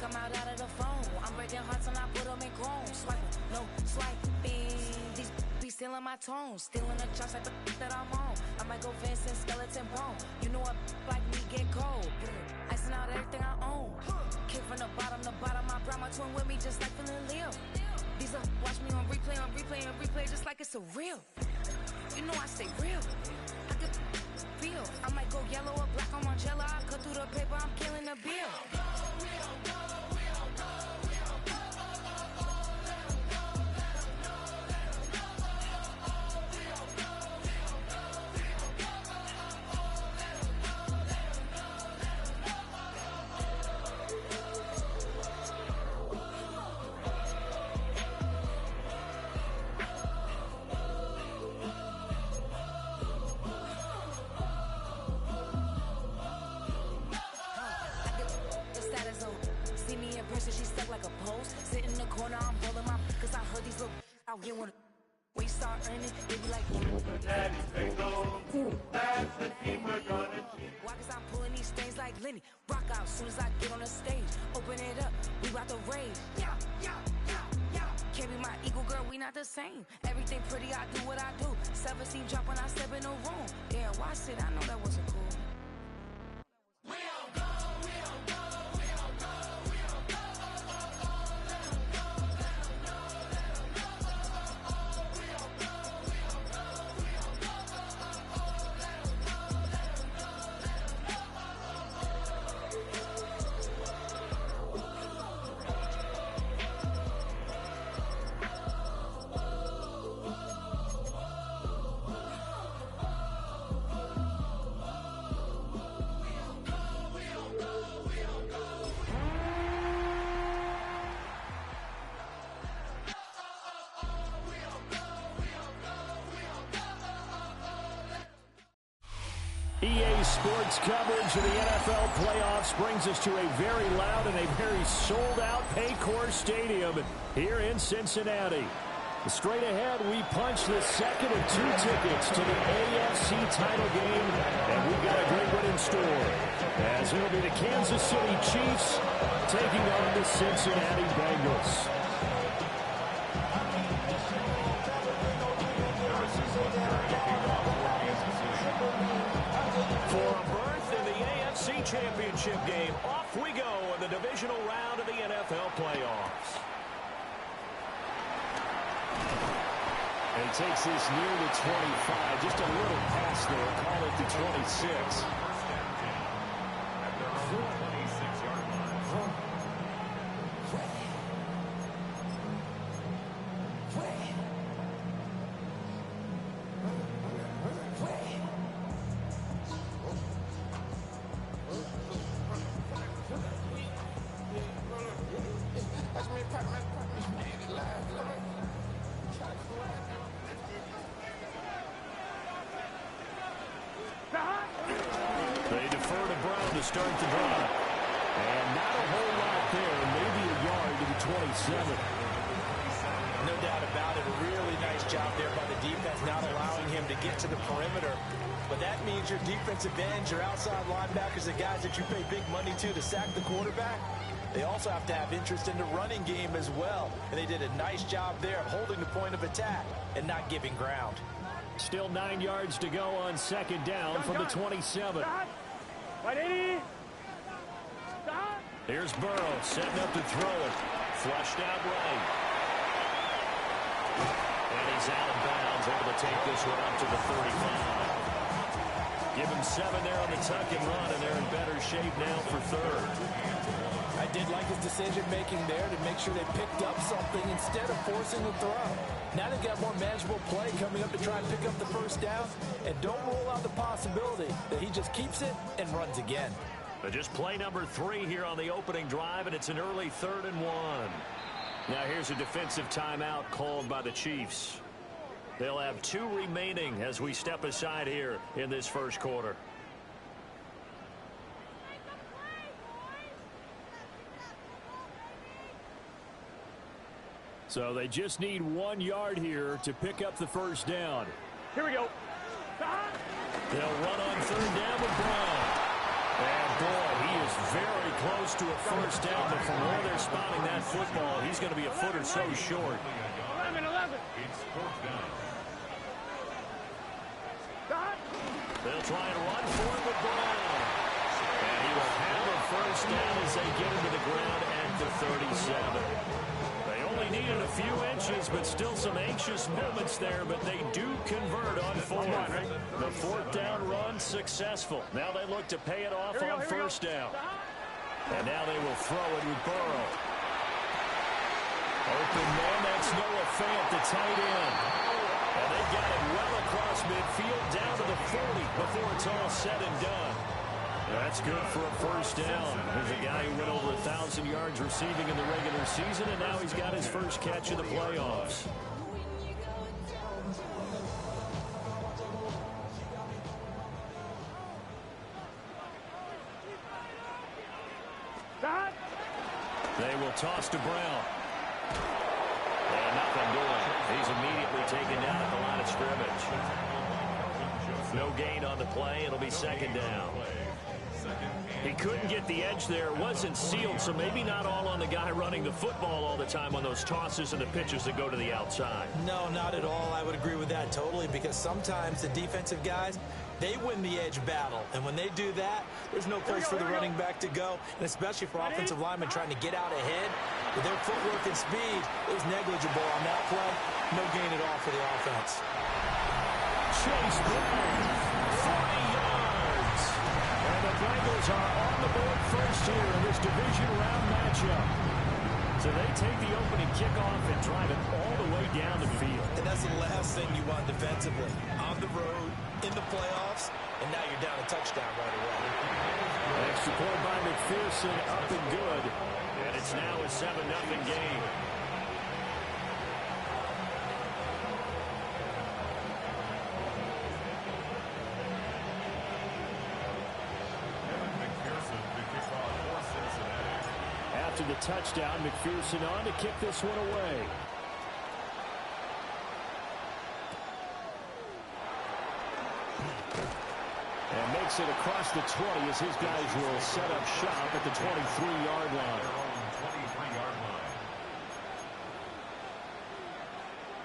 come out of the phone. I'm breaking hearts and I put them in chrome. Swiping, no swiping. These be stealing my tones, stealing the chops like the that I'm on. I might go Vincent skeleton bone. You know a like me get cold. Icing out everything I own. Kick from the bottom to bottom. I brought my twin with me just like feeling Leo. These are watch me on replay, just like it's a real. You know I stay real. I could feel. I might go yellow or black on Margiela. I cut through the paper, I'm killing the bill. She stuck like a post. Sitting in the corner, I'm rolling my cause I heard these little out here when we start earning, they be like, Daddy, say no. That's the team we're gonna cheat. Why? Cause I'm pulling these things like Lenny. Rock out soon as I get on the stage. Open it up, we about to rage. Yeah. Can't be my equal, girl, we not the same. Everything pretty, I do what I do. 17 drop when I step in the room. Yeah, watch it, I know that wasn't cool. EA Sports coverage of the NFL playoffs brings us to a very loud and a very sold-out Paycor Stadium here in Cincinnati. Straight ahead, we punch the second of two tickets to the AFC title game, and we've got a great one in store, as it'll be the Kansas City Chiefs taking on the Cincinnati Bengals. For a berth in the AFC Championship game, off we go in the divisional round of the NFL playoffs. And he takes this near the 25, just a little past there, call it the 26. They defer to Brown to start the drive. And not a whole lot there, maybe a yard to the 27. No doubt about it, a really nice job there by the defense, not allowing him to get to the perimeter. But that means your defensive ends, your outside linebackers, the guys that you pay big money to sack the quarterback, they also have to have interest in the running game as well. And they did a nice job there of holding the point of attack and not giving ground. Still 9 yards to go on second down from the 27. Here's Burrow setting up to throw it. Flushed out right. And he's out of bounds, able to take this one up to the 35. Give him 7 there on the tuck and run, and they're in better shape now for third. I did like his decision-making there to make sure they picked up something instead of forcing the throw. Now they've got more manageable play coming up to try and pick up the first down, and don't rule out the possibility that he just keeps it and runs again. But just play number 3 here on the opening drive, and it's an early 3rd and 1. Now here's a defensive timeout called by the Chiefs. They'll have 2 remaining as we step aside here in this first quarter. So they just need 1 yard here to pick up the first down. Here we go. They'll run on 3rd down with Brown. And boy, he is very close to a first down, but from where they're spotting that football, he's going to be a foot or so short. 11. They'll try and run for it with Brown. And he will have a first down as they get him to the ground at the 37. They only needed a few inches, but still some anxious moments there, but they do convert on fourth. The fourth down run successful. Now they look to pay it off on first down. And now they will throw it with Burrow. Open man, that's Noah Fant, the tight end. And they got it well across midfield, down to the 40 before it's all said and done. That's good for a first down. There's a guy who went over 1,000 yards receiving in the regular season, and now he's got his first catch in the playoffs. They will toss to Brown. And nothing doing. He's immediately taken down at the line of scrimmage. No gain on the play. It'll be second down. He couldn't get the edge there. It wasn't sealed, so maybe not all on the guy running the football all the time on those tosses and the pitches that go to the outside. No, not at all. I would agree with that totally, because sometimes the defensive guys, they win the edge battle. And when they do that, there's no place for the running back to go, and especially for offensive linemen trying to get out ahead. With their footwork and speed, it was negligible on that play. No gain at all for the offense. Chase Brown, 40 yards. And the Bengals are on the board first here in this division round matchup. So they take the opening kickoff and drive it all the way down the field. And that's the last thing you want defensively. On the road, in the playoffs, and now you're down a touchdown right away. Extra point by McPherson, up and good. And it's now a 7-0 game. After the touchdown, McPherson on to kick this one away. And makes it across the 20 as his guys will set up shop at the 23-yard line.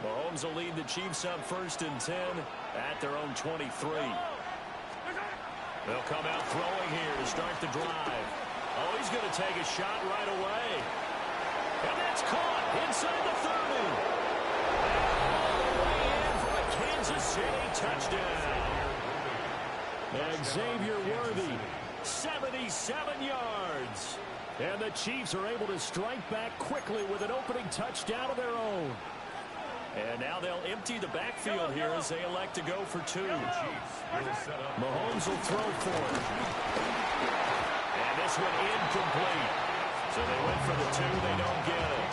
Mahomes will lead the Chiefs up 1st and 10 at their own 23. They'll come out throwing here to start the drive. Oh, he's going to take a shot right away. And that's caught inside the 30. All the way in for a Kansas City touchdown. And Xavier Worthy, 77 yards. And the Chiefs are able to strike back quickly with an opening touchdown of their own. And now they'll empty the backfield here as they elect to go for two. Mahomes will throw for it. And this one incomplete. So they went for the two. They don't get it.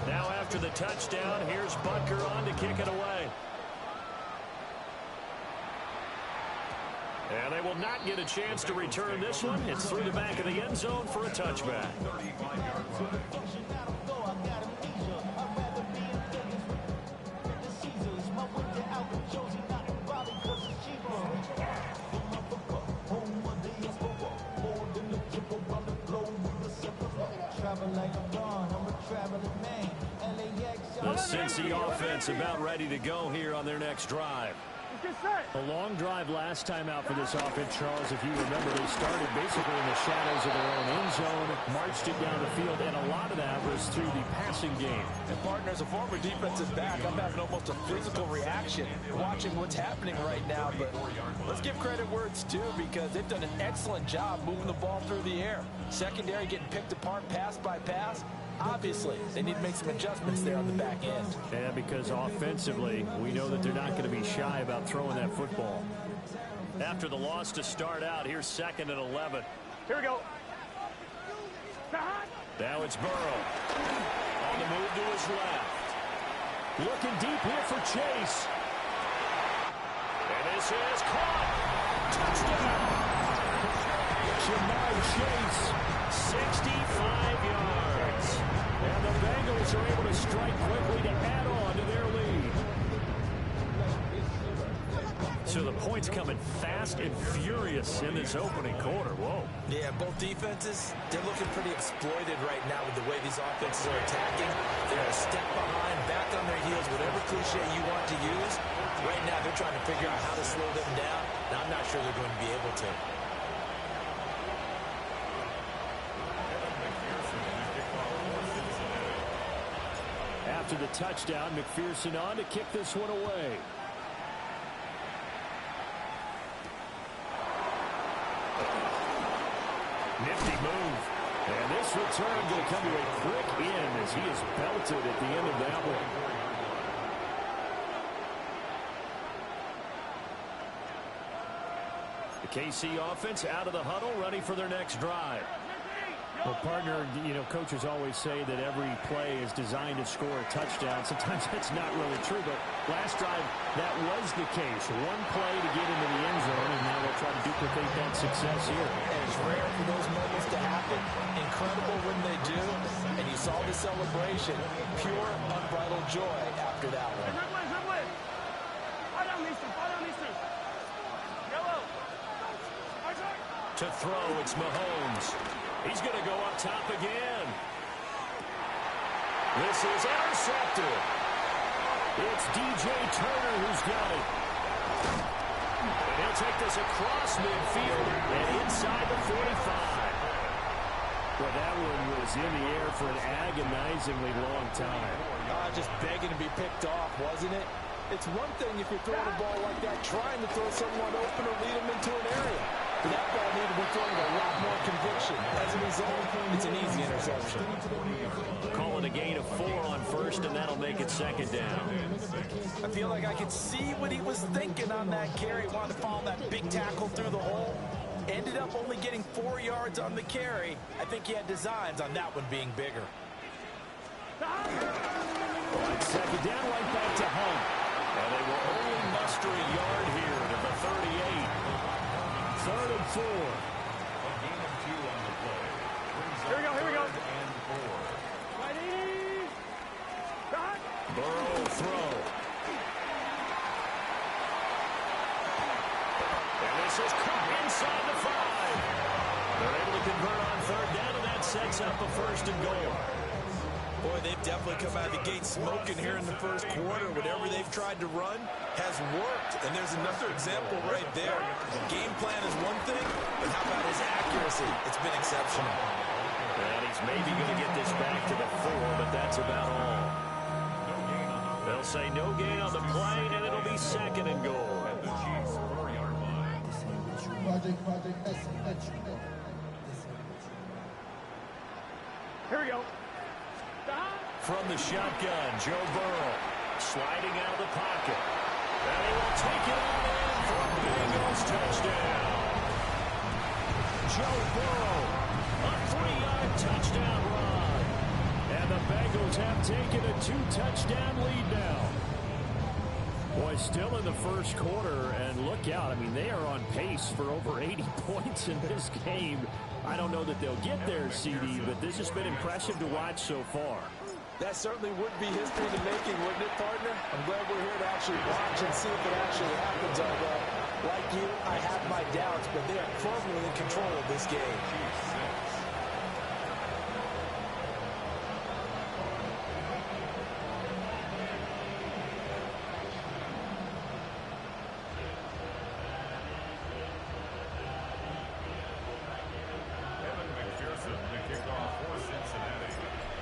Now after the touchdown, here's Butker on to kick it away. And they will not get a chance to return this one. It's through the back of the end zone for a touchback. The Cincy offense about ready to go here on their next drive. A long drive last time out for this offense, Charles. If you remember, they started basically in the shadows of their own end zone, marched it down the field, and a lot of that was through the passing game. And partner, as a former defensive back, I'm having almost a physical reaction watching what's happening right now. But let's give credit where it's due, because they've done an excellent job moving the ball through the air. Secondary getting picked apart pass by pass. Obviously, they need to make some adjustments there on the back end. Yeah, because offensively, we know that they're not going to be shy about throwing that football. After the loss to start out, here's 2nd and 11. Here we go. Now it's Burrow. On the move to his left. Looking deep here for Chase. And this is caught. Touchdown. Jamar Chase, 65 yards. Cowboys are able to strike quickly to add on to their lead. So the points coming fast and furious in this opening quarter. Whoa. Yeah, both defenses, they're looking pretty exploited right now with the way these offenses are attacking. They're a step behind, back on their heels, whatever cliche you want to use. Right now, they're trying to figure out how to slow them down. Now, I'm not sure they're going to be able to. After the touchdown, McPherson on to kick this one away. Nifty move. And this return going to come to a quick end as he is belted at the end of that one. The KC offense out of the huddle, ready for their next drive. Well, partner, coaches always say that every play is designed to score a touchdown. Sometimes that's not really true, but last drive, that was the case. One play to get into the end zone, and now they'll try to duplicate that success here. And it's rare for those moments to happen. Incredible when they do. And you saw the celebration. Pure, unbridled joy after that one. To throw, it's Mahomes. He's going to go up top again. This is intercepted. It's DJ Turner who's got it. And he'll take this across midfield and inside the 45. Well, that one was in the air for an agonizingly long time. Just begging to be picked off, wasn't it? It's one thing if you're throwing a ball like that, trying to throw someone open or lead them into an area. But that ball needed to be thrown with a lot more conviction. As a result, it's an easy interception. Call it a gain of 4 on first, and that'll make it second down. I feel like I could see what he was thinking on that carry. Wanted to follow that big tackle through the hole. Ended up only getting 4 yards on the carry. I think he had designs on that one being bigger. On second down, right back to Hunt. And they will only muster a yard here to the 38. 3rd and 4. Here we go. Burrow throw. And this is caught inside the 5. They're able to convert on 3rd down, and that sets up a 1st and goal. Boy, they've definitely come out of the gate smoking here in the first quarter. Whatever they've tried to run has worked. And there's another example right there. Game plan is one thing, but how about his accuracy? It's been exceptional. And he's maybe going to get this back to the 4, but that's about all. They'll say no gain on the play, and it'll be 2nd and goal. Here we go. From the shotgun, Joe Burrow sliding out of the pocket. And he will take it on in for a Bengals touchdown. Joe Burrow, a 3-yard touchdown run. And the Bengals have taken a 2-touchdown lead now. Boy, still in the first quarter, and look out. I mean, they are on pace for over 80 points in this game. I don't know that they'll get there, CD, but this has been impressive to watch so far. That certainly would be history in the making, wouldn't it, partner? I'm glad we're here to actually watch and see if it actually happens. Although, like you, I have my doubts, but they are firmly in control of this game.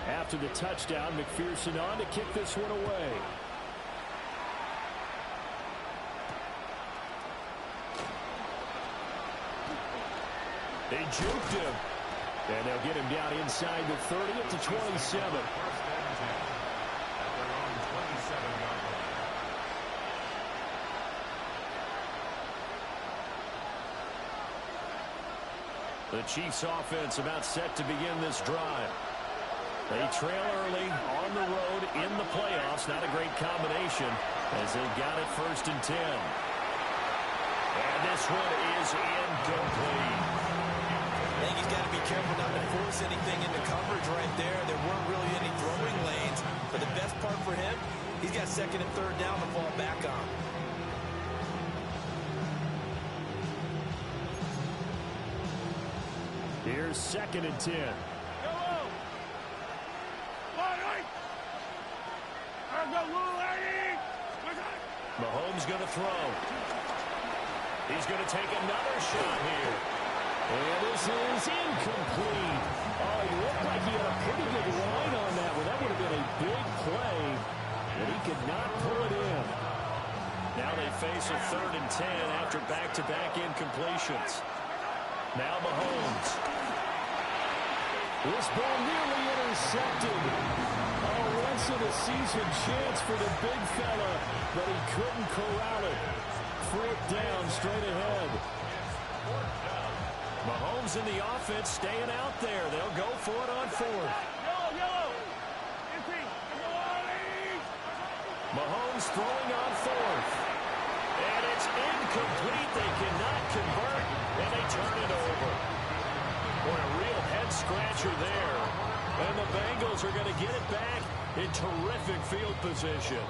After the touchdown, McPherson on to kick this one away. They juked him. And they'll get him down inside the 30 up to 27. The Chiefs offense about set to begin this drive. They trail early on the road in the playoffs. Not a great combination as they've got it 1st and 10. And this one is incomplete. I think he's got to be careful not to force anything into coverage right there. There weren't really any throwing lanes. But the best part for him, he's got second and third down to fall back on. Here's second and 10. Mahomes going to throw. He's going to take another shot here. And this is incomplete. Oh, he looked like he had a pretty good line on that one. That would have been a big play, but he could not pull it in. Now they face a 3rd and 10 after back-to-back incompletions. Now Mahomes. This ball nearly intercepted. Oh, once-in-a-season chance for the big fella, but he couldn't corral it. 4th down, straight ahead. Mahomes and the offense staying out there. They'll go for it on 4th. Mahomes throwing on 4th. And it's incomplete. They cannot convert, and they turn it over. Boy, a real head-scratcher there. And the Bengals are going to get it back in terrific field position.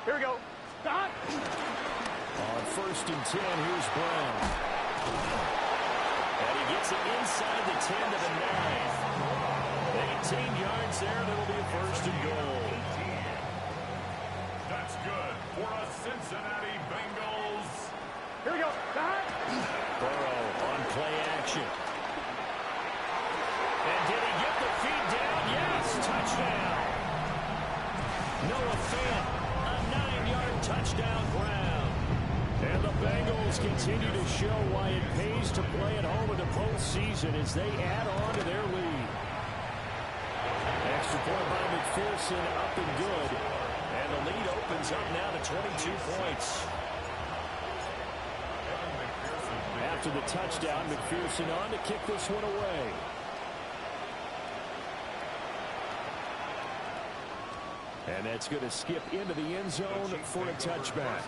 Here we go. Stop. On 1st and 10, here's Brown. And he gets it inside the 10 to the 9. 18 yards there, and it'll be a 1st and goal. That's good for a Cincinnati Bengals. Here we go. Stop. Burrow on play action. And did he get the feet down? Yes, touchdown. Noah Fant, a 9-yard touchdown ground. And the Bengals continue to show why it pays to play at home in the postseason as they add on to their lead. Extra point by McPherson, up and good. And the lead opens up now to 22 points. After the touchdown, McPherson on to kick this one away. And that's going to skip into the end zone for a touchback.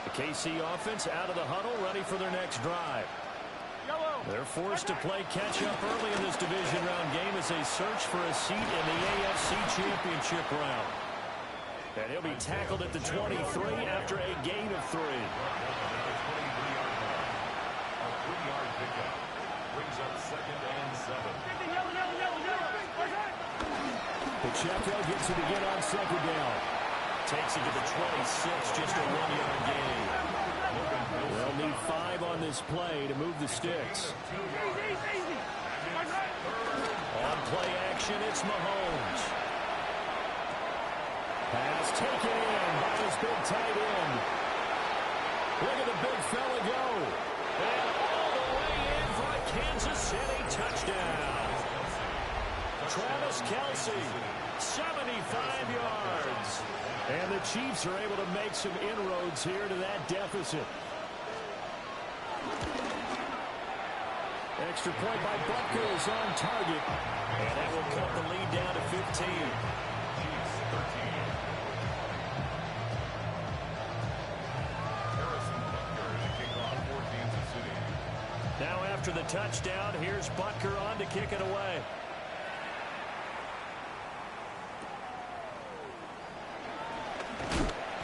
The KC offense out of the huddle, ready for their next drive. They're forced to play catch-up early in this division round game as they search for a seat in the AFC Championship round. And he'll be tackled at the 23 after a gain of 3. Pacheco gets it again on 2nd down. Takes it to the 26, just a 1-yard gain. They'll need 5 on this play to move the sticks. On play action, it's Mahomes. Pass taken in by his big tight end. Look at the big fella go. And all the way in for a Kansas City touchdown. Travis Kelce, 75 yards. And the Chiefs are able to make some inroads here to that deficit. Extra point by Butker is on target. And that will cut the lead down to 15. Now after the touchdown, here's Butker on to kick it away.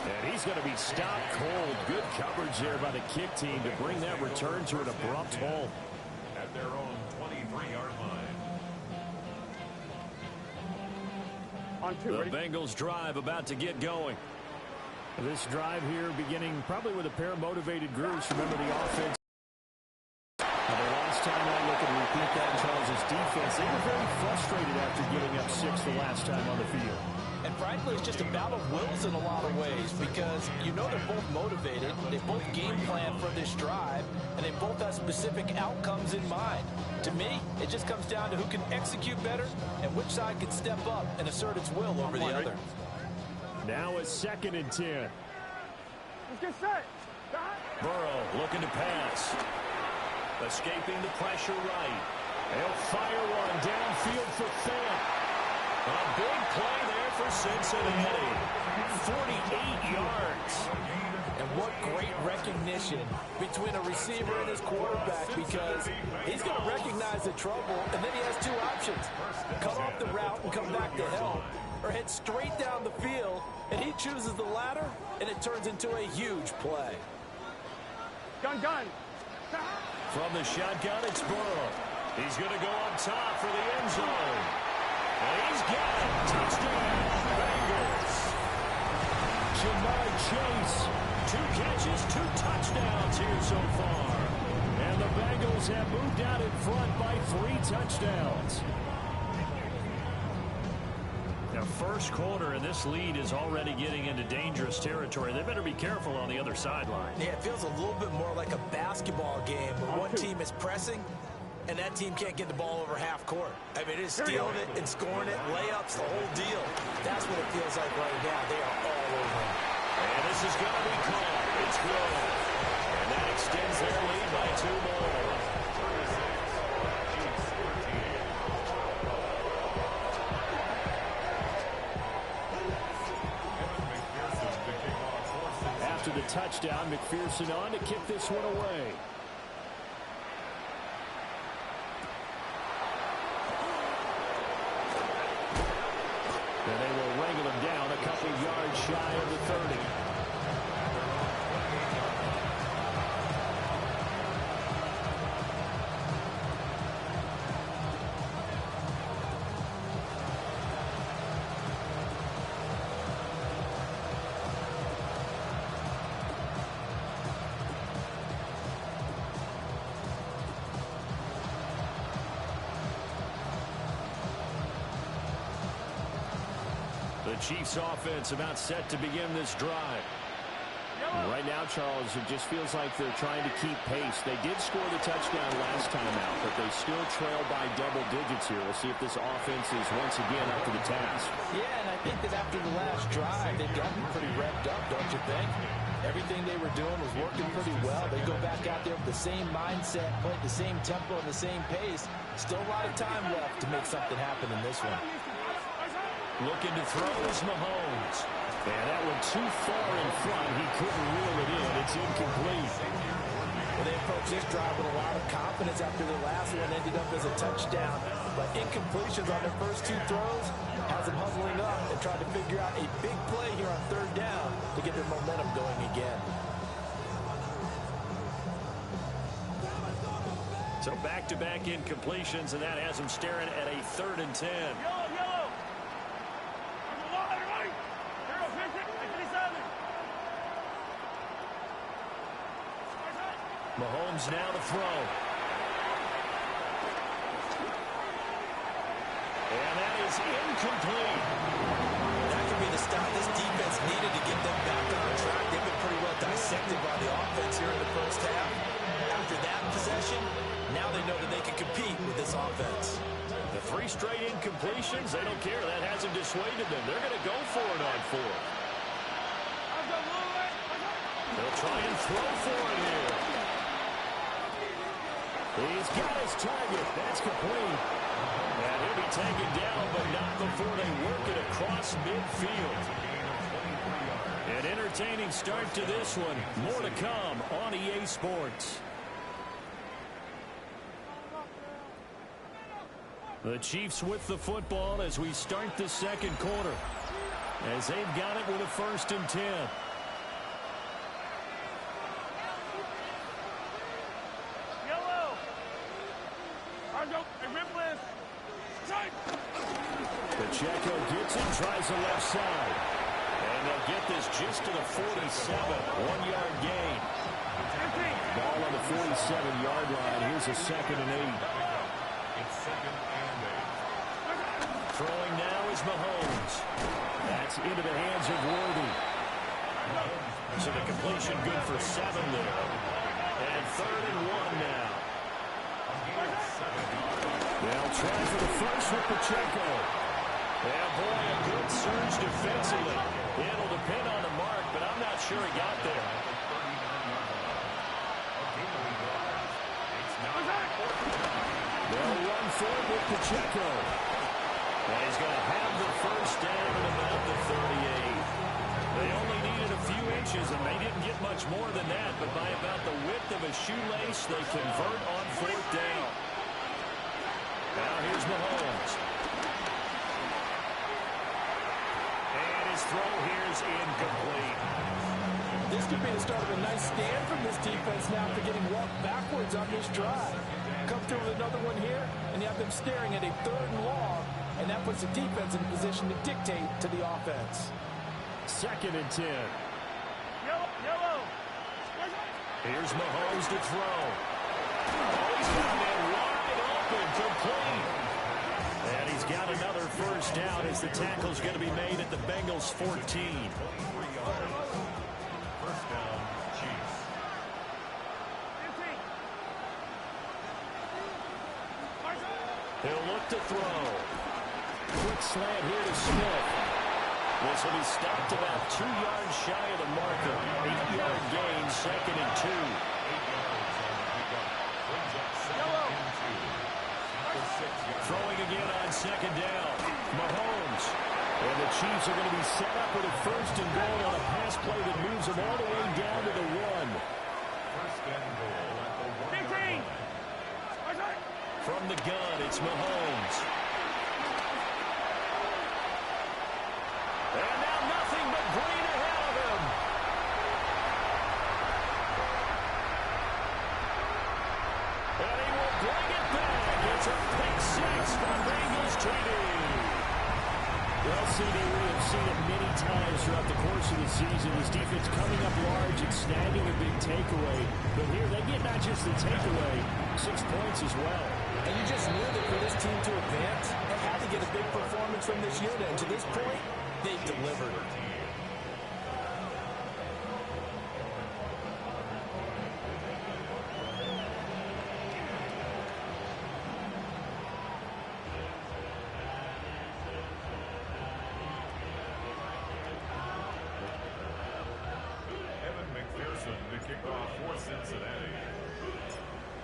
And he's going to be stopped cold. Good coverage there by the kick team to bring that return to an abrupt halt. At their own 23-yard line. The Bengals drive about to get going. This drive here beginning probably with a pair of motivated groups. Remember the offense. The last time I look and repeat that, Charles' defense, they were very frustrated after giving up 6 the last time on the field. And frankly, it's just a battle of wills in a lot of ways because you know they're both motivated, they both game plan for this drive, and they both have specific outcomes in mind. To me, it just comes down to who can execute better and which side can step up and assert its will over the other. Now a 2nd and 10. Let's get set. Burrow looking to pass. Escaping the pressure right. They'll fire one downfield for Fant. A big play there for Cincinnati. 48 yards. And what great recognition between a receiver and his quarterback, because he's going to recognize the trouble, and then he has two options. Cut off the route and come back to help, or head straight down the field, and he chooses the latter, and it turns into a huge play. Gun. From the shotgun, it's Burrow. He's going to go up top for the end zone. And he's got it. Touchdown, Bengals. Jamar Chase. 2 catches, 2 touchdowns here so far. And the Bengals have moved out in front by 3 touchdowns. Now, first quarter, and this lead is already getting into dangerous territory. They better be careful on the other sideline. Yeah, it feels a little bit more like a basketball game where one team is pressing and that team can't get the ball over half court. I mean, it is stealing it and scoring it, layups, the whole deal. That's what it feels like right now. They are all over him. And this is going to be called. It's good. And that extends their lead by 2 more. After the touchdown, McPherson on to kick this one away. And they will wrangle him down a couple yards shy of the 30. The Chiefs offense about set to begin this drive. Right now, Charles, it just feels like they're trying to keep pace. They did score the touchdown last time out, but they still trail by double digits here. We'll see if this offense is once again up to the task. Yeah, and I think that after the last drive, they've gotten pretty revved up, don't you think? Everything they were doing was working pretty well. They go back out there with the same mindset, play at the same tempo and the same pace. Still a lot of time left to make something happen in this one. Looking to throw is Mahomes. And that one too far in front. He couldn't reel it in. It's incomplete. Well, they approached this drive with a lot of confidence after the last one ended up as a touchdown. But incompletions on their first 2 throws has them huddling up and trying to figure out a big play here on 3rd down to get their momentum going again. So back-to-back incompletions, and that has them staring at a 3rd and 10. Mahomes now to throw. And that is incomplete. That could be the stop this defense needed to get them back on track. They've been pretty well dissected by the offense here in the first half. After that possession, now they know that they can compete with this offense. The 3 straight incompletions, they don't care. That hasn't dissuaded them. They're going to go for it on 4th. They'll try and throw for it here. He's got his target. That's complete. And he'll be taken down, but not before they work it across midfield. An entertaining start to this one. More to come on EA Sports. The Chiefs with the football as we start the 2nd quarter. As they've got it with a 1st and 10. Pacheco gets it, tries the left side. And they'll get this just to the 47. 1-yard gain. Ball on the 47-yard line. Here's a 2nd and 8. Throwing now is Mahomes. That's into the hands of Worthy. So the completion good for 7 there. And 3rd and 1 now. They'll try for the first with Pacheco. Yeah, boy, a good surge defensively. It'll depend on the mark, but I'm not sure he got there. They'll run forward with Pacheco. And he's going to have the first down at about the 38. They only needed a few inches, and they didn't get much more than that. But by about the width of a shoelace, they convert on 4th down. Now here's Mahomes. And his throw here is incomplete. This could be the start of a nice stand from this defense now after getting walked backwards on this drive. Come through with another one here, and you have them staring at a 3rd and long, and that puts the defense in a position to dictate to the offense. 2nd and 10. Yellow. Here's Mahomes to throw. Oh, he's got that wide open, complete. And he's got another first down as the tackle's going to be made at the Bengals' 14. First down, Chiefs. He'll look to throw. Quick slant here to Smith. This will be stopped about 2 yards shy of the marker. 8-yard gain, 2nd and 2. Throwing again on 2nd down. Mahomes. And the Chiefs are going to be set up with a 1st and goal on a pass play that moves them all the way down to the 1. First and goal at the 1-yard line. From the gun, it's Mahomes. And now nothing but green ahead of him. And he will bring it back. It's a pick 6 for Bengals TD. Well, CD, we have seen it many times throughout the course of the season. This defense coming up large and snagging a big takeaway. But here they get not just the takeaway, 6 points as well. And you just knew that for this team to advance, they had to get a big performance from this unit. And to this point, they've delivered.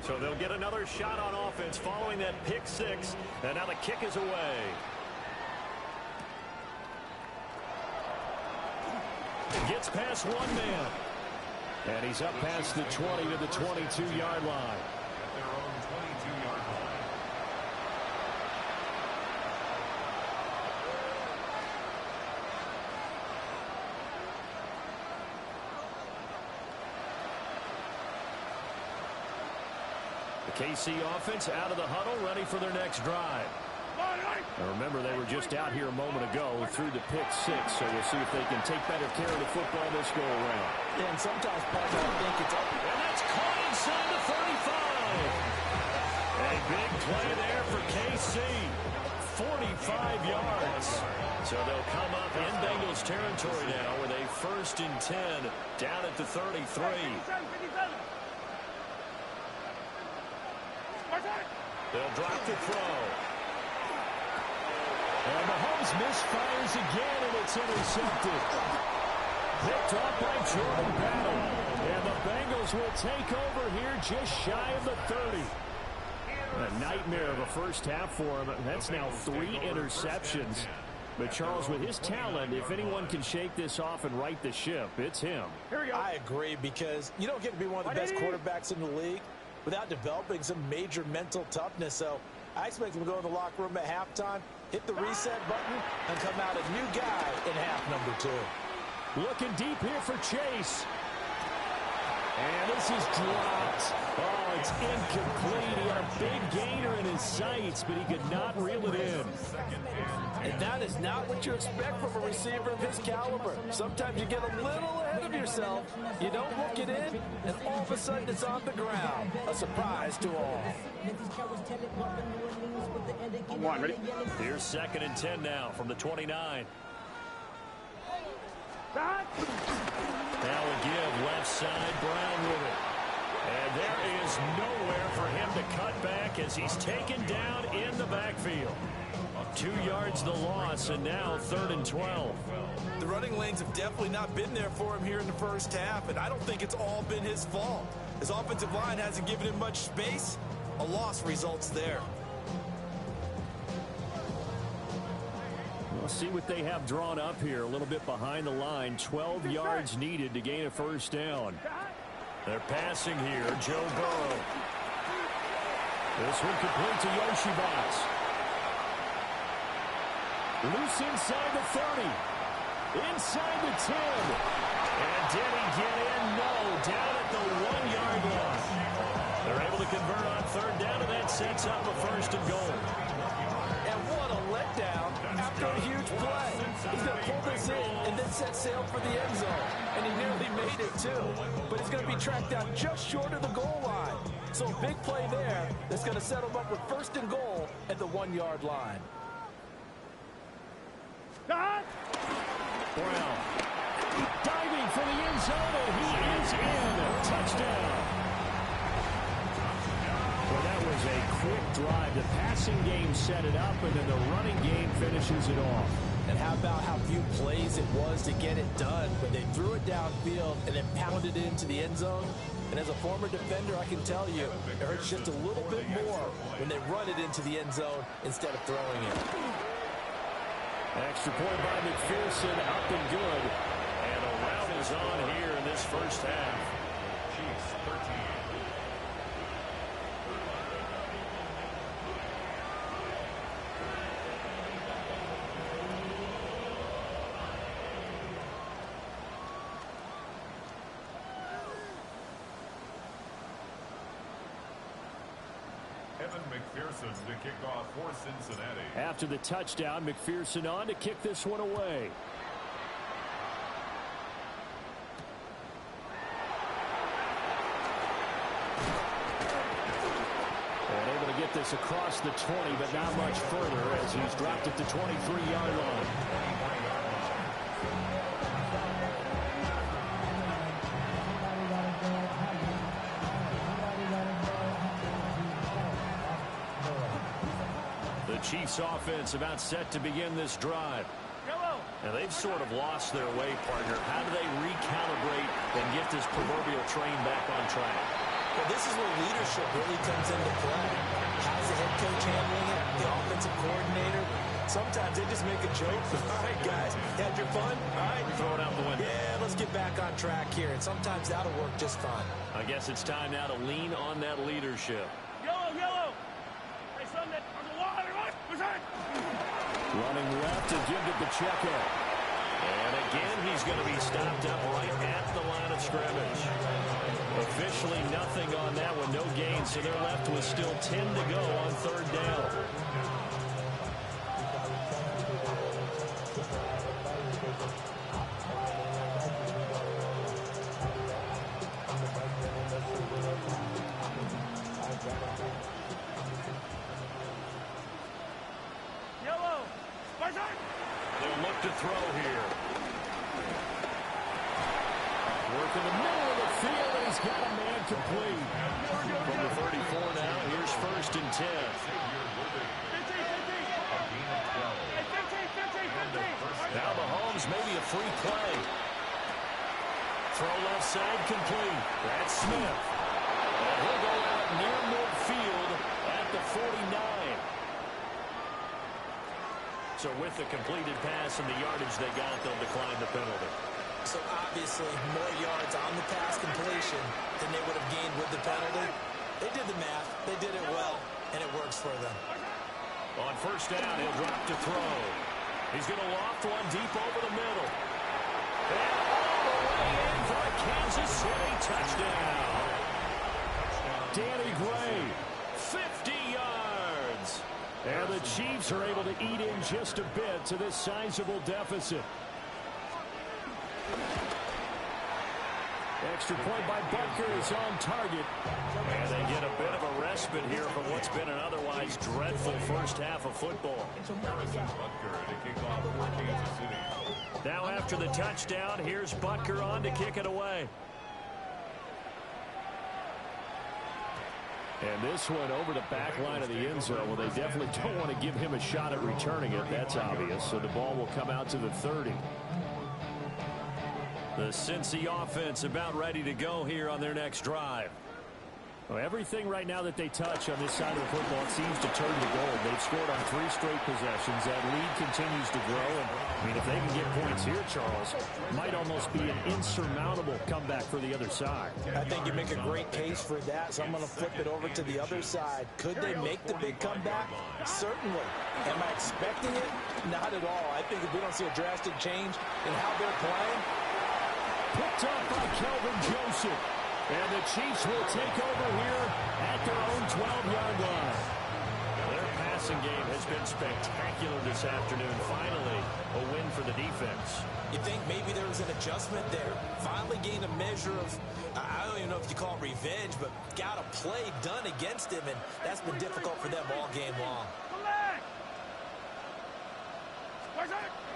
So they'll get another shot on offense following that pick 6. And now the kick is away. Gets past 1 man. And he's up past the 20 to the 22-yard line. At their own 22-yard line. The KC offense out of the huddle, ready for their next drive. Now remember, they were just out here a moment ago through the pick 6, so we'll see if they can take better care of the football this go around. And sometimes, partner, I think it's up. And that's caught inside the 35. A big play there for KC. 45 yards. So they'll come up in Bengals territory now with a 1st and 10 down at the 33. They'll drop the throw. And Mahomes misfires again, and it's intercepted. Picked off by Jordan Battle. And the Bengals will take over here just shy of the 30. A nightmare of a first half for him. That's now 3 interceptions. But Charles, with his talent, if anyone can shake this off and right the ship, it's him. Here we go. I agree, because you don't get to be one of the best quarterbacks in the league without developing some major mental toughness. So I expect him to go in the locker room at halftime, hit the reset button, and come out a new guy in half number 2. Looking deep here for Chase. And this is dropped. Oh, it's incomplete. He had a big gainer in his sights, but he could not reel it in. And that is not what you expect from a receiver of his caliber. Sometimes you get a little ahead of yourself, you don't look it in, and all of a sudden it's on the ground. A surprise to all. and 1. Ready? Here's 2nd and 10 now from the 29. Now a give left side, Brown with it. And there is nowhere for him to cut back as he's taken down in the backfield. 2 yards the loss, and now 3rd and 12. The running lanes have definitely not been there for him here in the first half, and I don't think it's all been his fault. His offensive line hasn't given him much space. A loss results there. We'll see what they have drawn up here. A little bit behind the line. 12 yards needed to gain a first down. They're passing here. Joe Burrow. This one complete to Yoshibas. Loose inside the 30. Inside the 10. And did he get in? No. Down at the 1-yard line. They're able to convert on 3rd down, and that sets up a 1st and goal. And what a letdown after a huge play. He's going to pull this in and then set sail for the end zone. And he nearly made it, too. But he's going to be tracked down just short of the goal line. So a big play there that's going to set him up with 1st and goal at the 1-yard line. Brown diving for the end zone, and he is in. Touchdown. Well, that was a quick drive. The passing game set it up, and then the running game finishes it off. And how about how few plays it was to get it done when they threw it downfield and then pounded it into the end zone? And as a former defender, I can tell you, it hurts just a little bit more when they run it into the end zone instead of throwing it. Extra point by McPherson, up and good. And a rout is on here in this first half. Chiefs 13. McPherson to kick off for Cincinnati. After the touchdown, McPherson on to kick this one away. And able to get this across the 20, but not much further as he's dropped it to 23-yard line. Chiefs offense about set to begin this drive. And they've sort of lost their way, partner. How do they recalibrate and get this proverbial train back on track? Well, this is where leadership really comes into play. How's the head coach handling it? The offensive coordinator? Sometimes they just make a joke. All right, guys, had your fun? All right. Throw it out the window. Yeah, let's get back on track here. And sometimes that'll work just fine. I guess it's time now to lean on that leadership. Yellow. Hey, son, that on the wall. Running left and give it the checkout. And again, he's going to be stopped up right at the line of scrimmage. Officially nothing on that one, no gain, so they're left with still 10 to go on 3rd down. They'll look to throw here. Work in the middle of the field, and he's got a man complete. From the 34 now, here's 1st and 10. Now Mahomes, maybe a free play. Throw left side complete. That's Smith. And he'll go out near midfield at the 49. So with the completed pass and the yardage they got, they'll decline the penalty. So obviously more yards on the pass completion than they would have gained with the penalty. They did the math. They did it well, and it works for them. On 1st down, he'll drop to throw. He's going to loft one deep over the middle. And all the way in for a Kansas City touchdown. Danny Gray, 50 yards. And the Chiefs are able to eat in just a bit to this sizable deficit. extra point by Butker is on target. And they get a bit of a respite here from what's been an otherwise dreadful first half of football. Now after the touchdown, here's Butker on to kick it away. And this one over the back line of the end zone. Well, they definitely don't want to give him a shot at returning it. That's obvious. So the ball will come out to the 30. The Cincy offense about ready to go here on their next drive. Well, everything right now that they touch on this side of the football seems to turn to gold. They've scored on 3 straight possessions. That lead continues to grow. And, I mean, if they can get points here, Charles, might almost be an insurmountable comeback for the other side. I think you make a great case for that, so I'm going to flip it over to the other side. Could they make the big comeback? Certainly. Am I expecting it? Not at all. I think if we don't see a drastic change in how they're playing. Picked up by Kelvin Joseph. And the Chiefs will take over here at their own 12-yard line. Their passing game has been spectacular this afternoon. Finally, a win for the defense. You think maybe there was an adjustment there. Finally gained a measure of, I don't even know if you call it revenge, but got a play done against him, and that's been difficult for them all game long.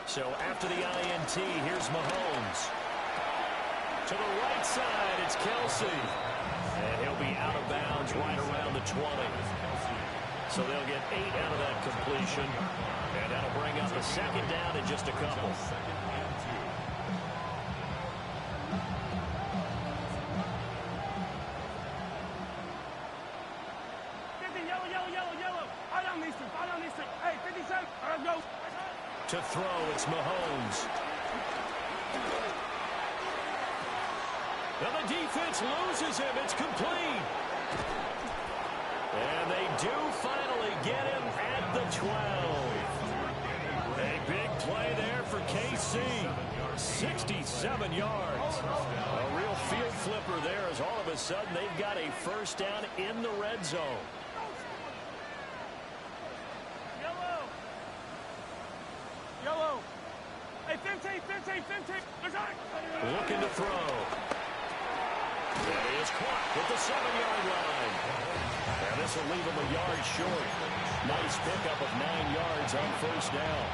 So after the INT, here's Mahomes. To the right side, it's Kelsey. And he'll be out of bounds right around the 20. So they'll get 8 out of that completion. And that'll bring up a second down in just a couple. Hey, 57. Let's go. To throw, it's Mahomes. And the defense loses him. It's complete. And they do finally get him at the 12. A big play there for KC. 67 yards. A real field flipper there as all of a sudden they've got a first down in the red zone. Yellow. Hey, 15. Looking to throw. That is caught at the 7-yard line. And this will leave him a yard short. Nice pickup of 9 yards on first down.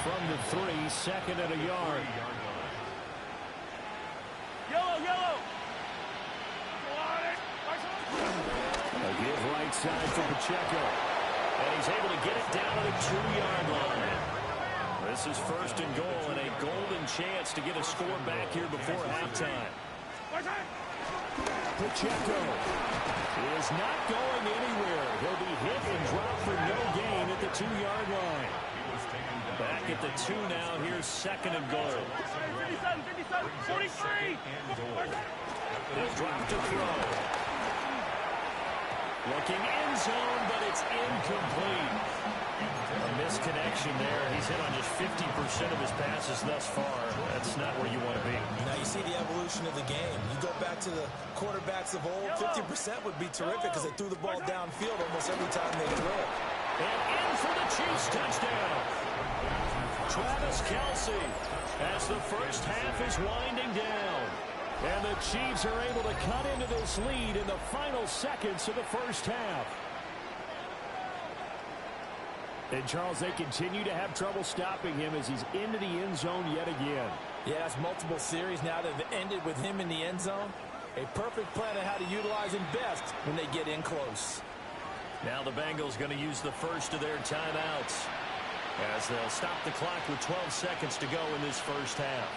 From the 3, second and a yard. Yellow. A give right side for Pacheco. And he's able to get it down to the 2-yard line. This is first and goal and a golden chance to get a score back here before halftime. Pacheco is not going anywhere. He'll be hit and dropped for no gain at the 2-yard line. Back at the 2 now. Here's second and goal. 57, 43. He'll drop to throw. Looking end zone, but it's incomplete. A misconnection there. He's hit on just 50% of his passes thus far. That's not where you want to be. Now you see the evolution of the game. You go back to the quarterbacks of old, 50% would be terrific because they threw the ball downfield almost every time they threw it. And in for the Chiefs touchdown. Travis Kelsey as the first half is winding down. And the Chiefs are able to cut into this lead in the final seconds of the first half. And, Charles, they continue to have trouble stopping him as he's into the end zone yet again. Yeah, it's multiple series now that have ended with him in the end zone. A perfect plan on how to utilize him best when they get in close. Now the Bengals going to use the first of their timeouts as they'll stop the clock with 12 seconds to go in this first half.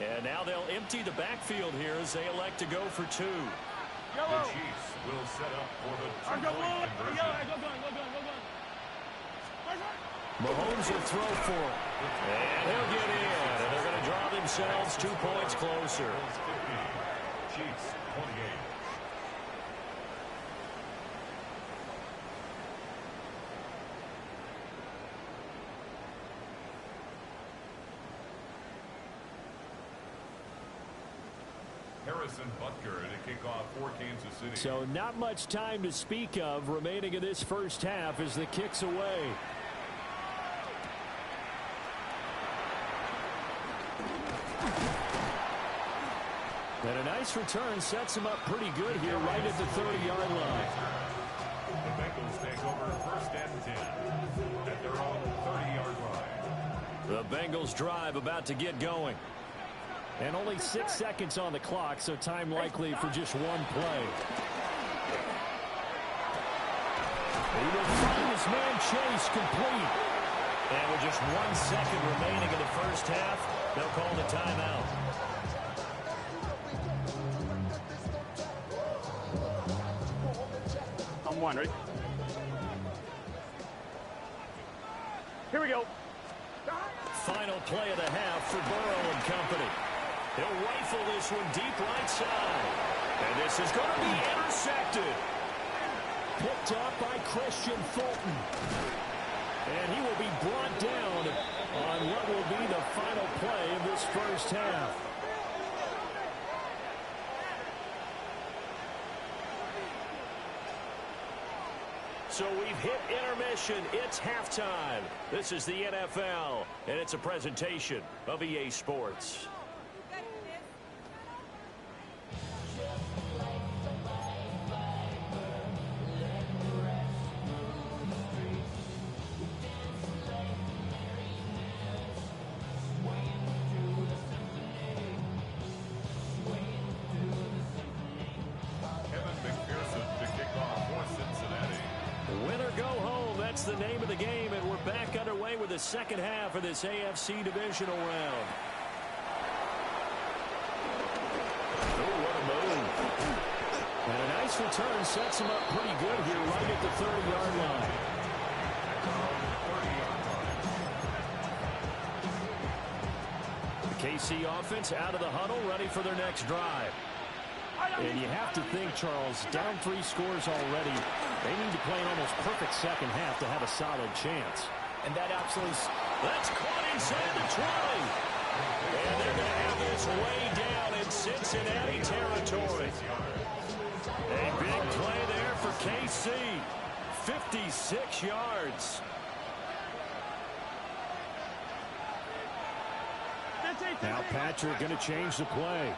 And now they'll empty the backfield here as they elect to go for 2. The Chiefs will set up for the two-point conversion. Mahomes will throw for it. And he'll get in. And they're going to draw themselves 2 points closer. Chiefs 28. Harrison Butker to kick off for Kansas City. So not much time to speak of remaining in this first half as the kick's away. And a nice return sets him up pretty good here right at the 30-yard line. The Bengals take over first and 10 at their own 30-yard line. The Bengals drive about to get going. And only 6 seconds on the clock, so time likely for just one play. He will find his man Chase complete. And with just 1 second remaining in the first half, they'll call the timeout. On one, ready? Here we go. Final play of the half for Burrow and company. He'll rifle this one deep right side. And this is going to be intercepted. Picked up by Christian Fulton. And he will be brought down on what will be the final play of this first half. So we've hit intermission. It's halftime. This is the NFL, and it's a presentation of EA Sports. That's the name of the game, and we're back underway with the second half of this AFC divisional round. Oh, what a move. And a nice return sets him up pretty good here right at the 30-yard line. The KC offense out of the huddle, ready for their next drive. And you have to think, Charles, down 3 scores already. They need to play an almost perfect second half to have a solid chance. And that absolutely... That's caught inside the 20. And they're going to have this way down in Cincinnati territory. A big play there for KC. 56 yards. Now Patrick going to change the play.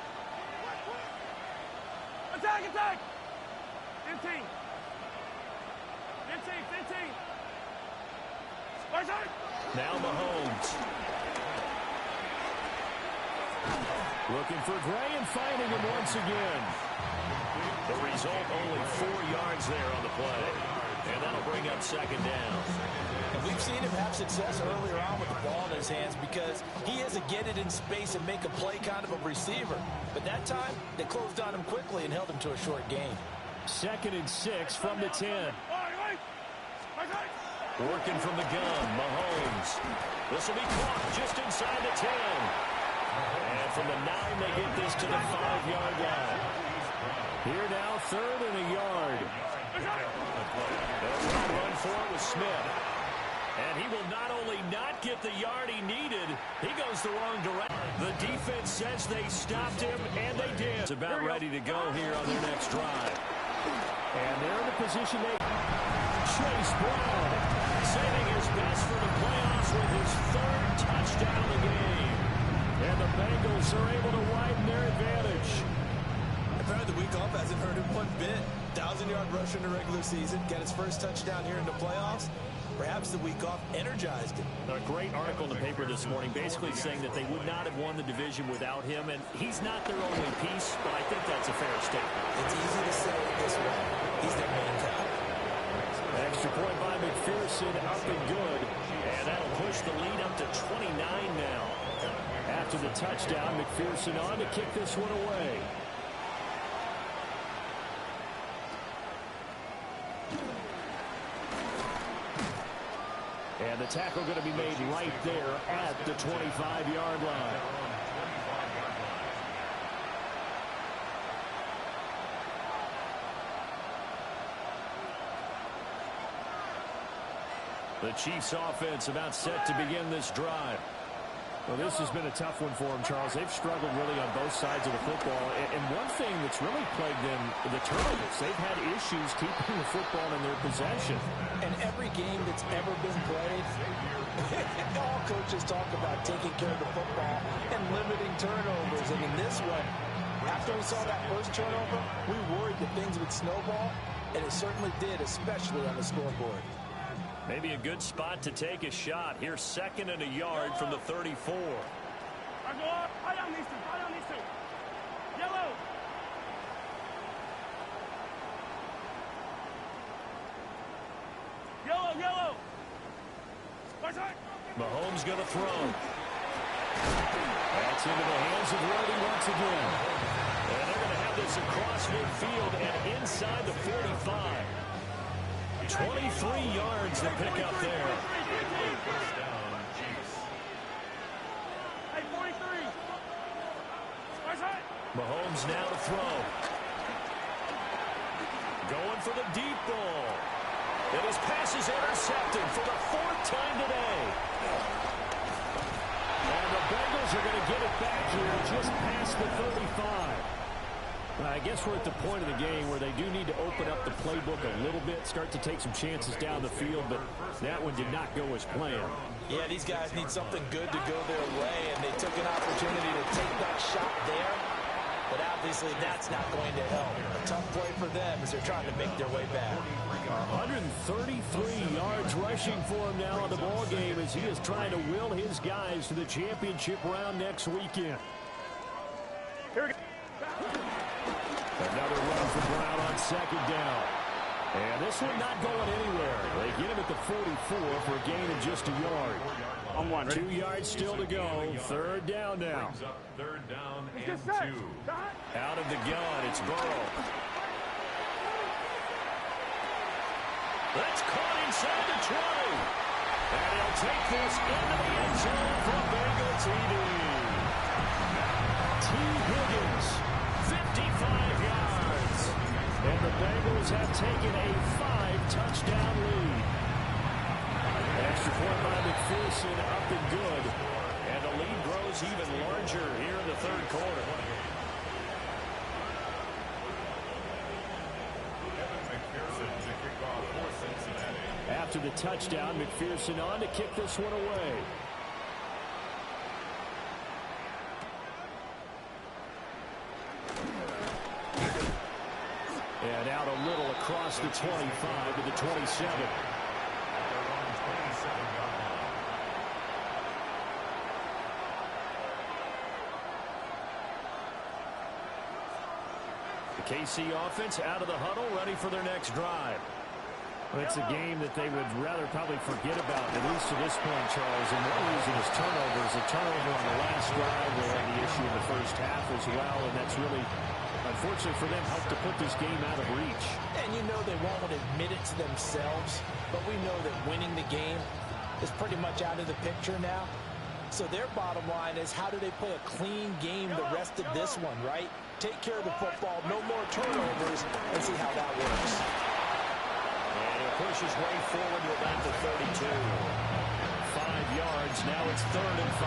Attack, attack! 15. 15, 15. Now Mahomes. Looking for Gray and finding him once again. The result, only 4 yards there on the play. And that'll bring up second down. And we've seen him have success earlier on with the ball in his hands because he has a get it in space and make a play kind of a receiver. But that time, they closed on him quickly and held him to a short gain. 2nd and 6 from the 10. Working from the gun, Mahomes. This will be caught just inside the 10. And from the 9, they get this to the 5-yard line. Here now, 3rd and a yard. They'll run for it with Smith. And he will not only not get the yard he needed, he goes the wrong direction. The defense says they stopped him, and they did. It's about ready to go here on their next drive. And they're in a position they... Chase Brown saving his best for the playoffs with his 3rd touchdown of the game. And the Bengals are able to widen their advantage. Apparently the week off hasn't hurt him one bit. 1,000-yard rusher in the regular season, get his first touchdown here in the playoffs. Perhaps the week off energized him. A great article in the paper this morning basically saying that they would not have won the division without him, and he's not their only piece, but I think that's a fair statement. It's easy to say it this way. He's their main guy. Extra point by McPherson, up and good. And that'll push the lead up to 29 now. After the touchdown, McPherson on to kick this one away. And the tackle going to be made right there at the 25-yard line. The Chiefs offense about set to begin this drive. Well, this has been a tough one for them, Charles. They've struggled really on both sides of the football. And one thing that's really plagued them, the turnovers. They've had issues keeping the football in their possession. And every game that's ever been played, all coaches talk about taking care of the football and limiting turnovers. And in this one, after we saw that first turnover, we worried that things would snowball, and it certainly did, especially on the scoreboard. Maybe a good spot to take a shot. Here's 2nd and a yard from the 34. High on these two. Yellow. Yellow. Mahomes going to throw. That's into the hands of Worthy once again. And they're going to have this across midfield and inside the 45. 23 yards to pick up there. Hey, 43. Mahomes now to throw. Going for the deep ball. And his pass is intercepted for the 4th time today. And the Bengals are going to get it back here just past the 35. I guess we're at the point of the game where they do need to open up the playbook a little bit, start to take some chances down the field, but that one did not go as planned. Yeah, these guys need something good to go their way, and they took an opportunity to take that shot there, but obviously that's not going to help. A tough play for them as they're trying to make their way back. 133 yards rushing for him now in the ball game as he is trying to will his guys to the championship round next weekend. Here we go. Another run for Brown on 2nd down. And this one not going anywhere. They get him at the 44 for a gain of just a yard. On 1. 2 yards still to go. 3rd down now. 3rd down and 2. Out of the gun, it's Burrow. That's caught inside the 20. And he'll take this into the end zone for a Bengal TD. T. Higgins, 55 yards. And the Bengals have taken a 5-touchdown lead. Extra point by McPherson up and good. And the lead grows even larger here in the 3rd quarter. After the touchdown, McPherson on to kick this one away. And out a little across the 25 to the 27. The KC offense out of the huddle, ready for their next drive. Well, it's a game that they would rather probably forget about, at least to this point, Charles. And one reason is turnovers. A turnover on the last drive, they had the issue in the first half as well, and that's really, unfortunately for them, helped to put this game out of reach. And you know they won't admit it to themselves, but we know that winning the game is pretty much out of the picture now. So their bottom line is, how do they play a clean game the rest of this one, right? Take care of the football, no more turnovers, and see how that works. And he'll push his way forward to about the 32. 5 yards, now it's 3rd and 5.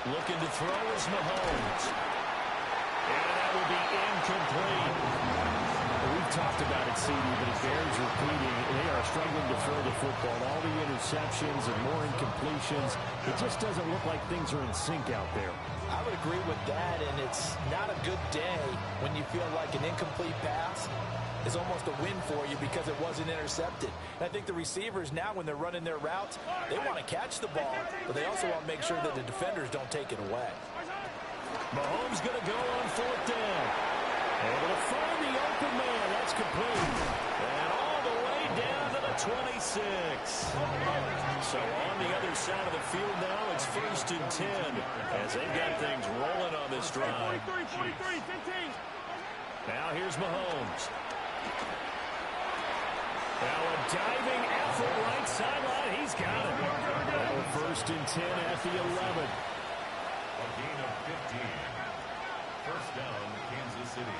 Looking to throw is Mahomes. And that will be incomplete. We've talked about it, CD, but it bears repeating. They are struggling to throw the football. All the interceptions and more incompletions. It just doesn't look like things are in sync out there. I would agree with that, and it's not a good day when you feel like an incomplete pass is almost a win for you because it wasn't intercepted. And I think the receivers now, when they're running their routes, they want to catch the ball, but they also want to make sure that the defenders don't take it away. Mahomes going to go on 4th down. Able to find the open man. That's complete. And all the way down to the 26. So on the other side of the field now, it's 1st and 10 as they've got things rolling on this drive. 43, 15. Now here's Mahomes. Now a diving effort right sideline. He's got it. Now 1st and 10 at the 11. A gain of 15. 1st down, Kansas City.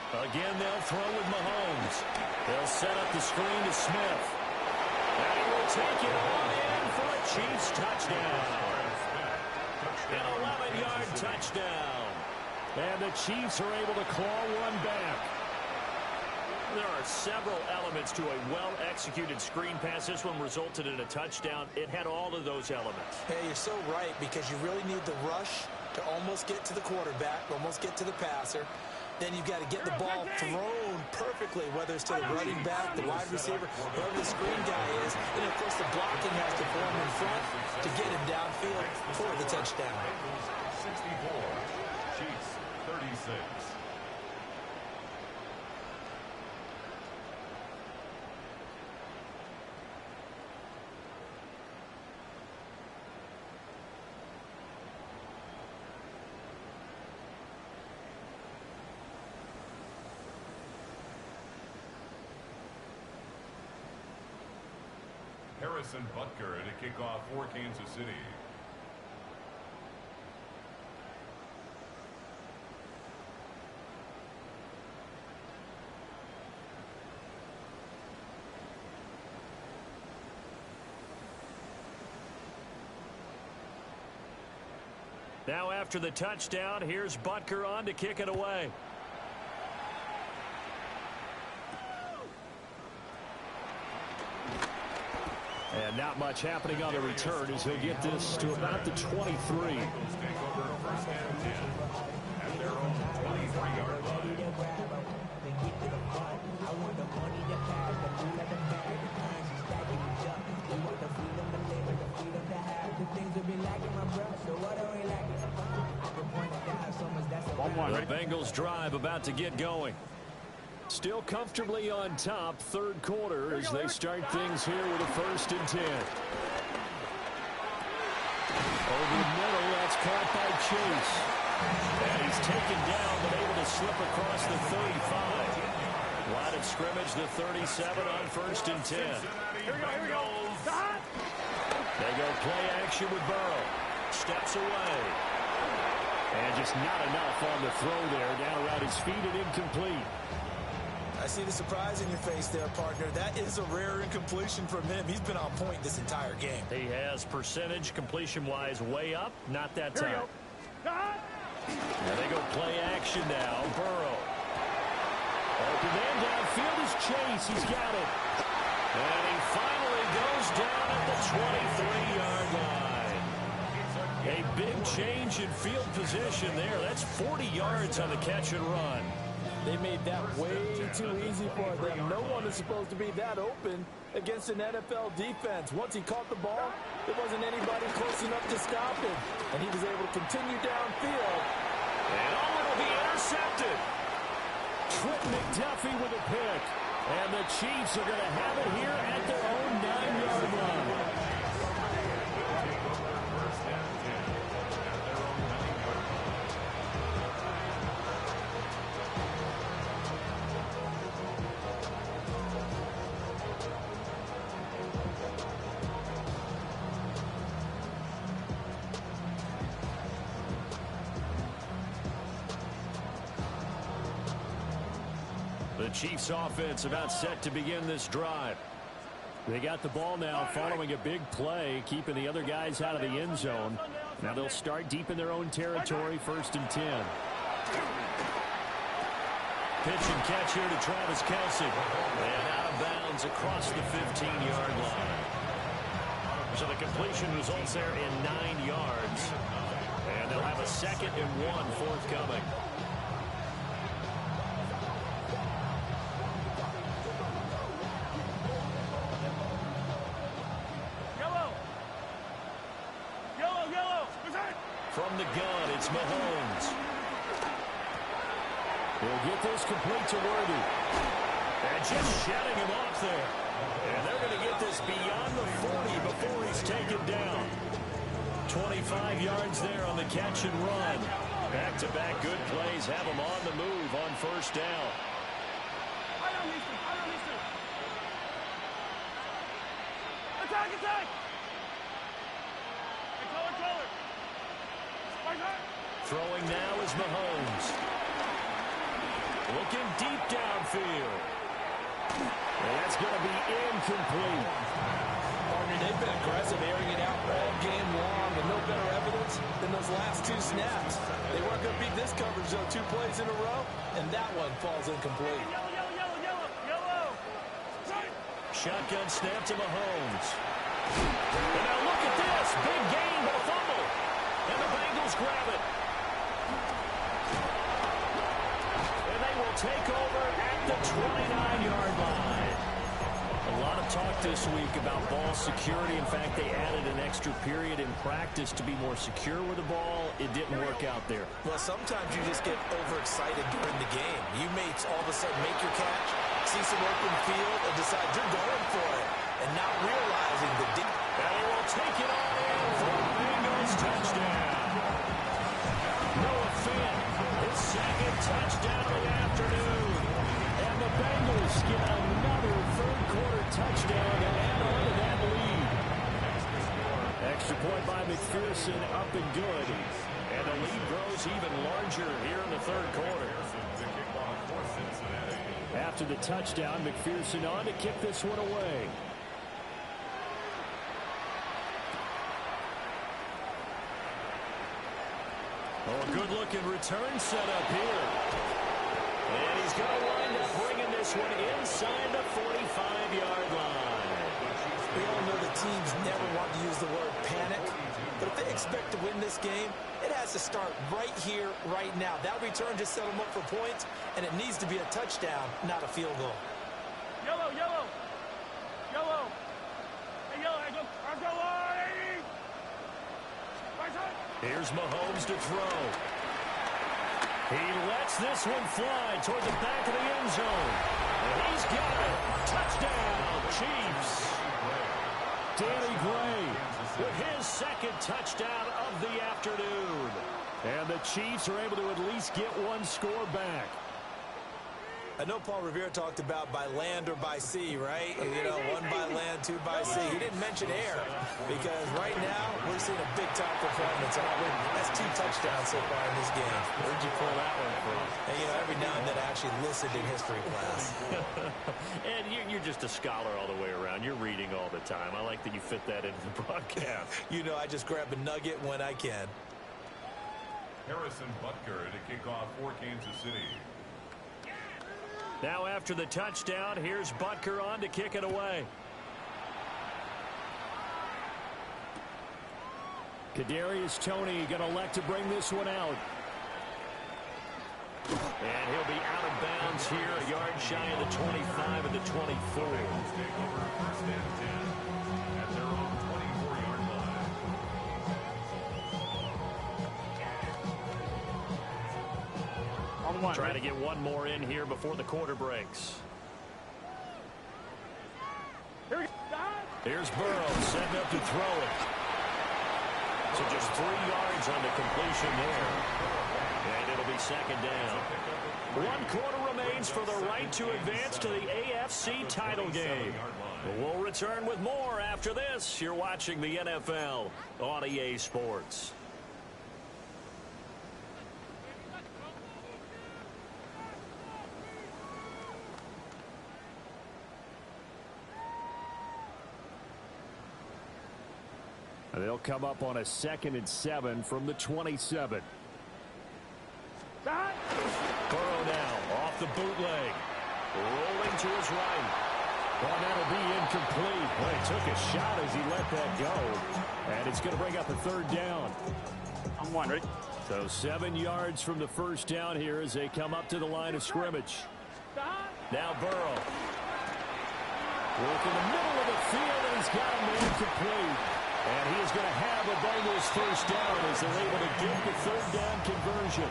Again, they'll throw with Mahomes. They'll set up the screen to Smith. And he will take it on in for a Chiefs touchdown. An 11-yard touchdown. And the Chiefs are able to claw one back. There are several elements to a well-executed screen pass. This one resulted in a touchdown. It had all of those elements. Hey, you're so right, because you really need the rush to almost get to the quarterback, almost get to the passer. Then you've got to get the ball thrown perfectly, whether it's to the running back, the wide receiver, whoever the screen guy is. And, of course, the blocking has to form in front to get him downfield for the touchdown. 64, Chiefs 36. Harrison Butker to kick off for Kansas City. Now after the touchdown, here's Butker on to kick it away. And not much happening on the return as he'll get this to about the 23. Take over first and 10 at their own 23-yard line. The Bengals drive about to get going. Still comfortably on top, third quarter, as they start things here with a 1st and 10. Over the middle, that's caught by Chase. And he's taken down, but able to slip across the 35. Line of scrimmage, the 37 on 1st and 10. Here we go. Stop. They go play action with Burrow. Steps away. And just not enough on the throw there. Down around his feet and incomplete. I see the surprise in your face there, partner. That is a rare incompletion from him. He's been on point this entire game. He has percentage completion-wise way up. Not that time. Now they go play action now. Burrow. Open man downfield is Chase. He's got it. And he finally goes down at the 23-yard line. A big change in field position there. That's 40 yards on the catch and run. They made that way too easy for them. No one is supposed to be that open against an NFL defense. Once he caught the ball, there wasn't anybody close enough to stop him. And he was able to continue downfield. And it'll be intercepted. Trent McDuffie with a pick. And the Chiefs are going to have it here at their own 9-yard line. The Chiefs offense about set to begin this drive. They got the ball now following a big play, keeping the other guys out of the end zone. Now they'll start deep in their own territory, 1st and 10. Pitch and catch here to Travis Kelce. And out of bounds across the 15-yard line. So the completion results there in 9 yards. And they'll have a 2nd and 1 forthcoming. From the gun, it's Mahomes. He'll get this complete to Worthy. And just shutting him off there. And they're going to get this beyond the 40 before he's taken down. 25 yards there on the catch and run. Back-to-back good plays have him on the move on 1st down. Attack! Throwing now is Mahomes. looking deep downfield. And that's going to be incomplete. They've been aggressive, airing it out all game long, and no better evidence than those last two snaps. They weren't going to beat this coverage, though, 2 plays in a row, and that one falls incomplete. Yellow. Shotgun snap to Mahomes. And now look at this. Big gain, but a fumble. And the Bengals grab it. And they will take over at the 29-yard line. A lot of talk this week about ball security. In fact, they added an extra period in practice to be more secure with the ball. It didn't work out there. Well, sometimes you just get overexcited during the game. You may all of a sudden make your catch, see some open field, and decide you're going for it, and not realizing the deep. And he will take it all in for the Bengals touchdown. Noah Fant, his second touchdown of the afternoon. And the Bengals get another third-quarter touchdown to add on to that lead. Extra point by McPherson, up and good. And the lead grows even larger here in the third quarter. After the touchdown, McPherson on to kick this one away. Oh, a good-looking return setup here. And he's going to wind up bringing this one inside the 45-yard line. We all know the teams never want to use the word panic, but if they expect to win this game, it has to start right here, right now. That return just set them up for points, and it needs to be a touchdown, not a field goal. Yellow. Hey, yellow, I go on, 80. Right side. Here's Mahomes to throw. He lets this one fly toward the back of the end zone. And he's got it. Touchdown, Chiefs. Danny Gray With his second touchdown of the afternoon. And the Chiefs are able to at least get one score back. I know Paul Revere talked about by land or by sea, right? You know, one by land, two by sea. He didn't mention air because right now we're seeing a big-time performance. That's 2 touchdowns so far in this game. Where'd you pull that one from? And, you know, every now and then I actually listened in history class. And you're just a scholar all the way around. You're reading all the time. I like that you fit that into the broadcast. You know, I just grab a nugget when I can. Harrison Butker to kick off for Kansas City. Now after the touchdown, here's Butker on to kick it away. Kadarius Toney going to elect to bring this one out. And he'll be out of bounds here, a yard shy of the 25 and the 24. Take over first and 10 at their own 24-yard line. On one. Trying to get one more in here before the quarter breaks. Here we go. Here's Burrow setting up to throw it. So just 3 yards on the completion there. And it'll be second down. 1 quarter remains for the right to advance to the AFC title game. We'll return with more after this. You're watching the NFL on EA Sports. They'll come up on a 2nd and 7 from the 27. Burrow now off the bootleg. Rolling to his right. Well, that'll be incomplete. Well, he took a shot as he let that go. And it's going to bring up a 3rd down. On one, ready? So 7 yards from the first down here as they come up to the line of scrimmage. Now Burrow. Work in the middle of the field, and he's got him incomplete. And he is going to have a Bengals first down as they're able to get the 3rd down conversion.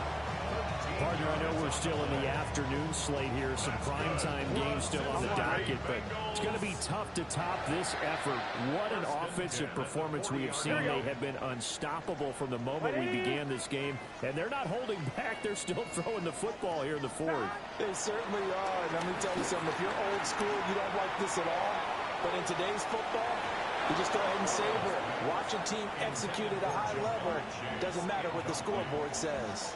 Partner, I know we're still in the afternoon slate here. Some primetime games still on the docket, but it's going to be tough to top this effort. What an offensive performance we have seen. They have been unstoppable from the moment we began this game, and they're not holding back. They're still throwing the football here in the 4th. They certainly are. And let me tell you something. If you're old school, you don't like this at all. But in today's football, you just go ahead and savor it. Watch a team execute at a high level. Doesn't matter what the scoreboard says.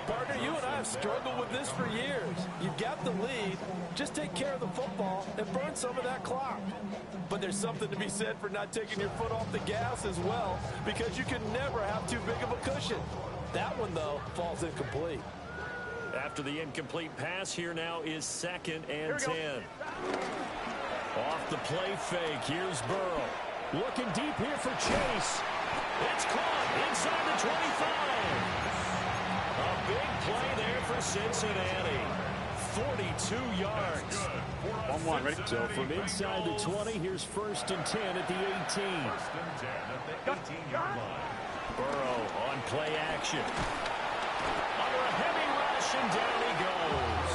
Partner, you and I have struggled with this for years. You've got the lead. Just take care of the football and burn some of that clock. But there's something to be said for not taking your foot off the gas as well, because you can never have too big of a cushion. That one, though, falls incomplete. After the incomplete pass, here now is 2nd and 10. Off the play fake, here's Burrow. Looking deep here for Chase. It's caught inside the 25. A big play there for Cincinnati. 42 yards. 1-1, ready? So from inside the 20, here's 1st and 10 at the 18. 1st and 10 at the 18-yard line. Burrow on play action. Under a heavy rush, and down he goes.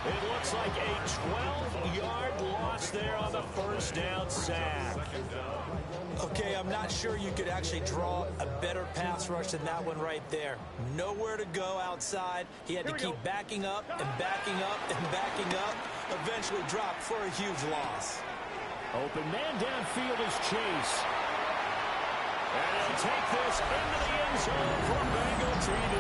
It looks like a 12-yard loss there on the 1st down sack. Okay, I'm not sure you could actually draw a better pass rush than that one right there. Nowhere to go outside. He had to keep backing up and backing up and backing up. Eventually dropped for a huge loss. Open man downfield is Chase. And he'll take this into the end zone for Bengal TD.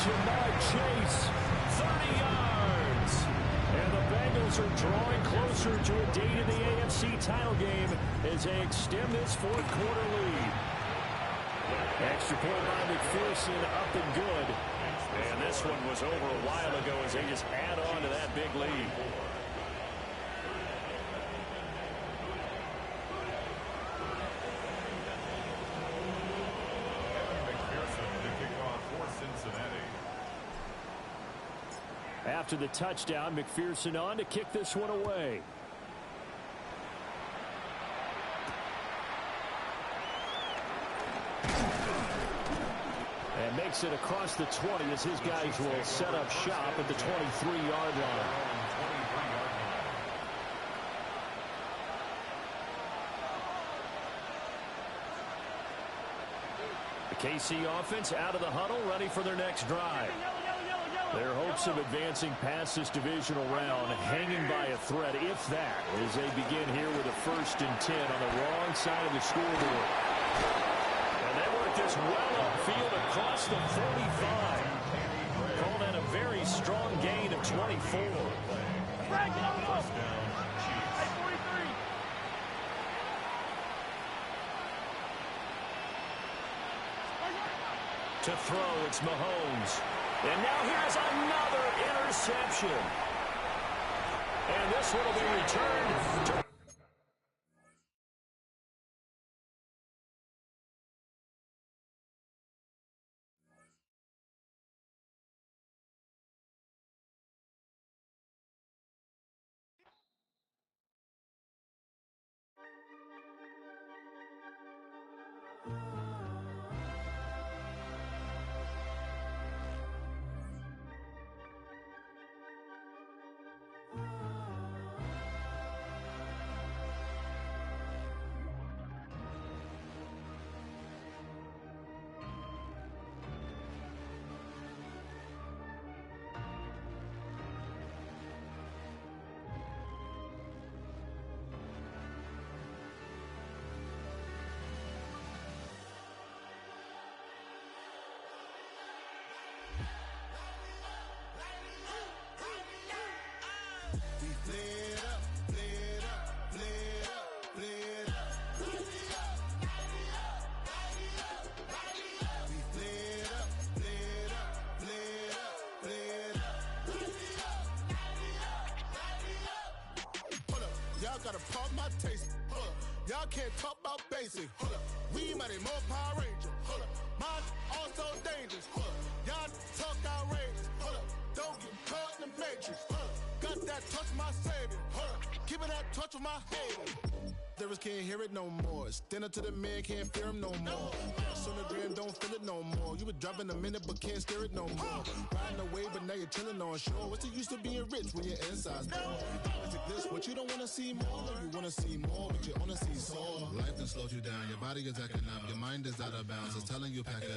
Jamar Chase, 30 yards. And the Bengals are drawing closer to a date in the AFC title game as they extend this 4th quarter lead. Extra point by McPherson, up and good. And this one was over a while ago as they just add on to that big lead. After the touchdown, McPherson on to kick this one away. And makes it across the 20 as his guys will set up shop at the 23-yard line. The KC offense out of the huddle, ready for their next drive. Their hopes of advancing past this divisional round hanging by a thread, if that, as they begin here with a 1st and 10 on the wrong side of the scoreboard. And they work this well upfield across the 45. Call that a very strong gain of 24. Frank, get on the ball. Hey, 43. To throw, it's Mahomes. And now here's another interception. And this one will be returned to... Gotta pump my taste. Y'all can't talk about basic. We mighty more Power Ranger. Mine also dangerous. Y'all talk outrageous. Don't get caught in the matrix. Got that touch of my savior. Give me that touch of my hater. Devils can't hear it no more. Stand up to the man, can't fear him no more. Sonogram don't feel it no more. You would drop in a minute, but can't steer it no more. Riding away, but now you're chilling on shore. What's the use of being rich when your inside's poor? It's like this, what you don't wanna see more. You wanna see more, but you wanna see more. Life done slowed you down. Your body is acting up. Your mind is out of bounds. It's telling you pack it.